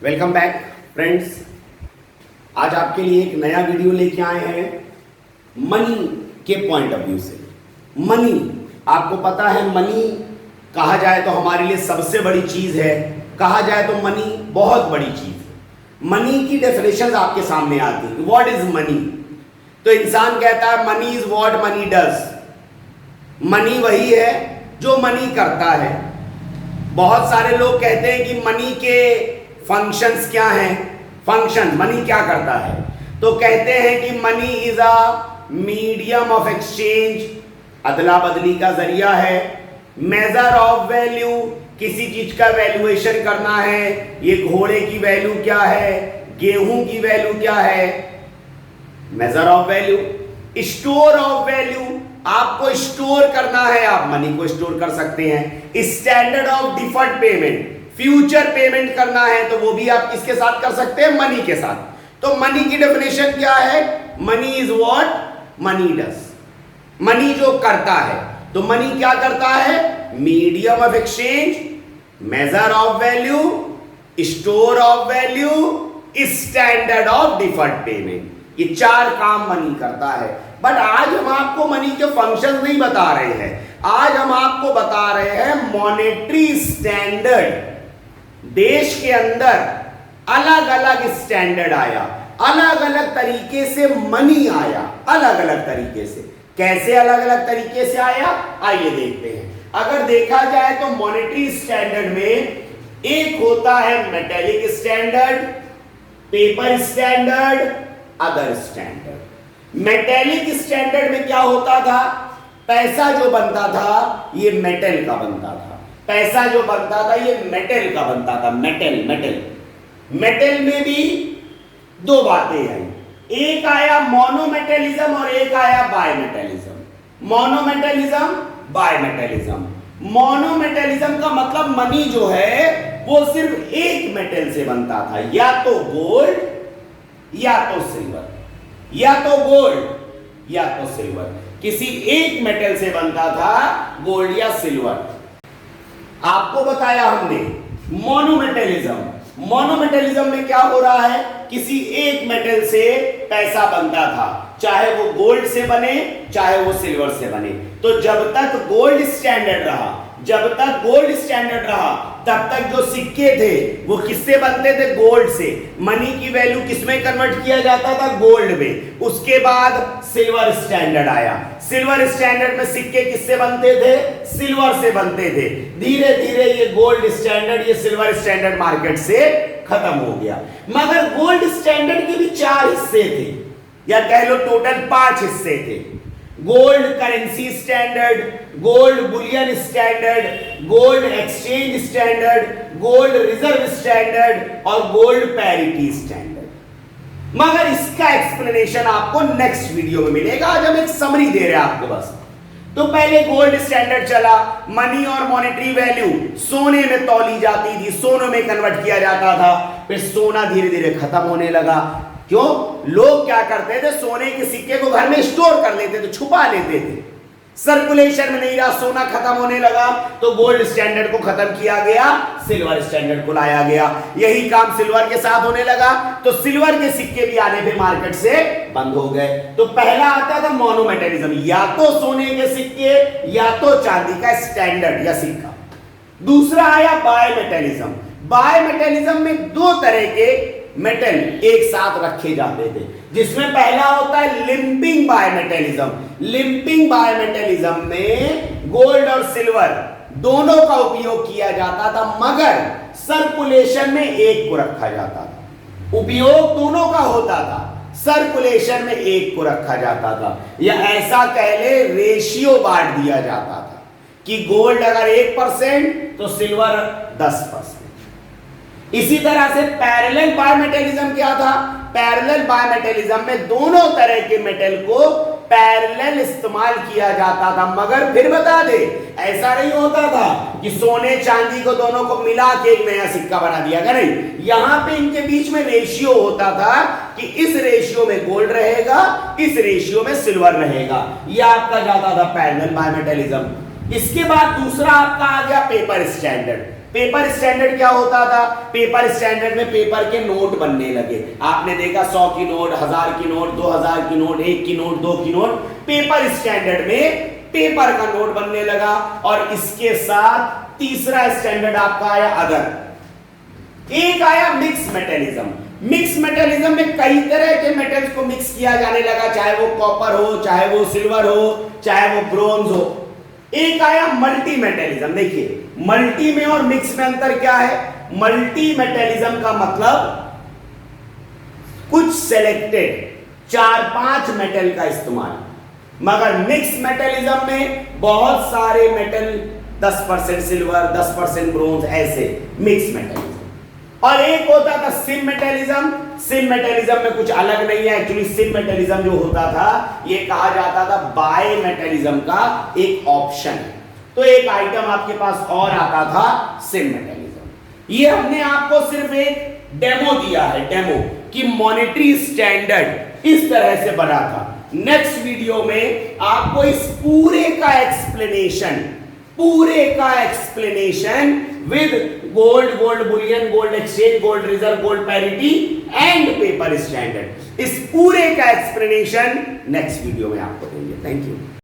Welcome back friends. आज आपके लिए एक नया वीडियो लेके आए हैं मनी के पॉइंट ऑफ व्यू से। मनी, आपको पता है मनी कहा जाए तो हमारे लिए सबसे बड़ी चीज है। कहा जाए तो मनी बहुत बड़ी चीज है। मनी की डेफिनेशन आपके सामने आती है। What is money? तो इंसान कहता है money is what money does. Money वही है जो मनी करता है। बहुत सारे लोग कहते हैं कि मनी के फंक्शंस क्या हैं। फंक्शन, मनी क्या करता है? तो कहते हैं कि money is a medium of exchange, अदला बदली का जरिया है। मेजर ऑफ वैल्यू, किसी चीज का वैल्यूएशन करना है। ये घोड़े की वैल्यू क्या है, गेहूं की वैल्यू क्या है, measure of value. Store of value, आपको स्टोर करना है, आप मनी को स्टोर कर सकते हैं। Standard of deferred payment, future payment करना है तो वो भी आप किसके साथ कर सकते हैं? मनी के साथ। तो मनी की डेफिनेशन क्या है? Money is what money does. Money जो करता है, तो मनी क्या करता है? Medium of exchange, measure of value, store of value, standard of deferred payment. ये चार काम मनी करता है। बट आज हम आपको मनी के फंक्शन नहीं बता रहे हैं। आज हम आपको बता रहे हैं मॉनेटरी स्टैंडर्ड। देश के अंदर अलग अलग स्टैंडर्ड आया, अलग अलग तरीके से मनी आया, अलग अलग तरीके से। कैसे अलग अलग तरीके से आया, आइए देखते हैं। अगर देखा जाए तो मॉनेटरी स्टैंडर्ड में एक होता है metallic standard, paper standard, other standard. Metallic standard में क्या होता था? पैसा जो बनता था ये मेटल का बनता था। पैसा जो बनता था ये मेटल का बनता था। मेटल में भी दो बातें आई। एक आया मोनोमेटेलिज्म और एक आया बायमेटेलिज्म। मोनोमेटेलिज्म, बायमेटेलिज्म। मोनोमेटेलिज्म का मतलब मनी जो है वो सिर्फ एक मेटल से बनता था, या तो गोल्ड या तो सिल्वर, या तो गोल्ड या तो सिल्वर। किसी एक मेटल से बनता था, गोल्ड या सिल्वर। आपको बताया हमने मोनोमेटेलिज्म। मोनोमेटेलिज्म में क्या हो रहा है? किसी एक मेटल से पैसा बनता था, चाहे वो गोल्ड से बने चाहे वो सिल्वर से बने। तो जब तक गोल्ड स्टैंडर्ड रहा, जब तक गोल्ड स्टैंडर्ड रहा, तब तक जो सिक्के थे वो किससे बनते थे? गोल्ड से। मनी की वैल्यू किसमें कन्वर्ट किया जाता था? गोल्ड में। उसके बाद सिल्वर स्टैंडर्ड आया। सिल्वर स्टैंडर्ड में सिक्के किससे बनते थे? सिल्वर से बनते थे। धीरे धीरे ये गोल्ड स्टैंडर्ड, ये सिल्वर स्टैंडर्ड मार्केट से खत्म हो गया। मगर गोल्ड स्टैंडर्ड के भी 4 हिस्से थे, या कह लो टोटल 5 हिस्से थे। Gold currency standard, gold Boolean standard, gold exchange standard, gold reserve standard और गोल्ड पैरिटी स्टैंडर्ड। मगर इसका एक्सप्लेनेशन आपको नेक्स्ट वीडियो में मिलेगा। आज हम एक समरी दे रहे हैं आपको बस। तो पहले गोल्ड स्टैंडर्ड चला। मनी और मॉनेटरी वैल्यू सोने में तौली जाती थी, सोने में कन्वर्ट किया जाता था। फिर सोना धीरे धीरे खत्म होने लगा। क्यों? लोग क्या करते थे? सोने के सिक्के को घर में स्टोर कर लेते थे, छुपा लेते थे। सर्कुलेशन में नहीं रहा, सोना खत्म होने लगा, तो गोल्ड स्टैंडर्ड को खत्म किया गया, सिल्वर स्टैंडर्ड को लाया गया। यही काम सिल्वर के साथ होने लगा, तो सिल्वर के सिक्के भी आने पे मार्केट से बंद हो गए। तो पहला आता था मोनोमेटेलिज्म, या तो सोने के सिक्के या तो चांदी का स्टैंडर्ड या सिक्का। दूसरा आया बायमेटेलिज्म। बायमेटेलिज्म में 2 तरह के मेटल एक साथ रखे जाते थे, जिसमें पहला होता है लिंपिंग बायमेटेलिज्म। लिंपिंग बायमेटेलिज्म में गोल्ड और सिल्वर दोनों का उपयोग किया जाता था, मगर सर्कुलेशन में एक को रखा जाता था। उपयोग दोनों का होता था, सर्कुलेशन में एक को रखा जाता था। या ऐसा कह ले, रेशियो बांट दिया जाता था कि गोल्ड अगर 1% तो सिल्वर 10%। इसी तरह से पैरेलल बायमेटेलिज्म क्या था? पैरेलल बायमेटेलिज्म में दोनों तरह के मेटल को पैरेलल इस्तेमाल किया जाता था। मगर फिर बता दे, ऐसा नहीं होता था कि सोने चांदी को दोनों को मिला के एक नया सिक्का बना दिया गया। नहीं, यहां पे इनके बीच में रेशियो होता था कि इस रेशियो में गोल्ड रहेगा, इस रेशियो में सिल्वर रहेगा। यह आपका जाता था पैरेलल बायमेटेलिज्म। इसके बाद दूसरा आपका आ गया पेपर स्टैंडर्ड। पेपर स्टैंडर्ड क्या होता था? पेपर स्टैंडर्ड में पेपर के नोट बनने लगे। आपने देखा 100 की नोट, 1000 की नोट, 2000 की नोट, 1 की नोट, 2 की नोट, पेपर स्टैंडर्ड में पेपर का नोट बनने लगा। और इसके साथ तीसरा स्टैंडर्ड आपका आया अदर। एक आया मिक्स मेटलिज्म। मिक्स मेटलिज्म में कई तरह के मेटल्स को मिक्स किया जाने लगा, चाहे वो कॉपर हो, चाहे वो सिल्वर हो, चाहे वो ब्रोंज हो। एक आया मल्टी मेटलिज्म। देखिए मल्टी में और मिक्स में अंतर क्या है? मल्टी मेटलिज्म का मतलब कुछ सेलेक्टेड 4-5 मेटल का इस्तेमाल, मगर मिक्स मेटलिज्म में बहुत सारे मेटल, 10% सिल्वर, 10% ब्रोंज, ऐसे मिक्स मेटलिज्म। और एक होता था सिम मेटलिज्म। सिम मेटलिज्म में कुछ अलग नहीं है, एक्चुअली सिम मेटलिज्म जो होता था ये कहा जाता था बाय मेटलिज्म का एक ऑप्शन है। तो एक आइटम आपके पास और आता था सिम मेटलिज्म। ये हमने आपको सिर्फ एक डेमो दिया है, डेमो कि मॉनेटरी स्टैंडर्ड इस तरह से बना था। नेक्स्ट वीडियो में आपको इस पूरे का explanation with gold, gold Boolean, gold exchange, gold reserve, gold parity and paper standard, इस पूरे का एक्सप्लेनेशन नेक्स्ट वीडियो में आपको देंगे। Thank you.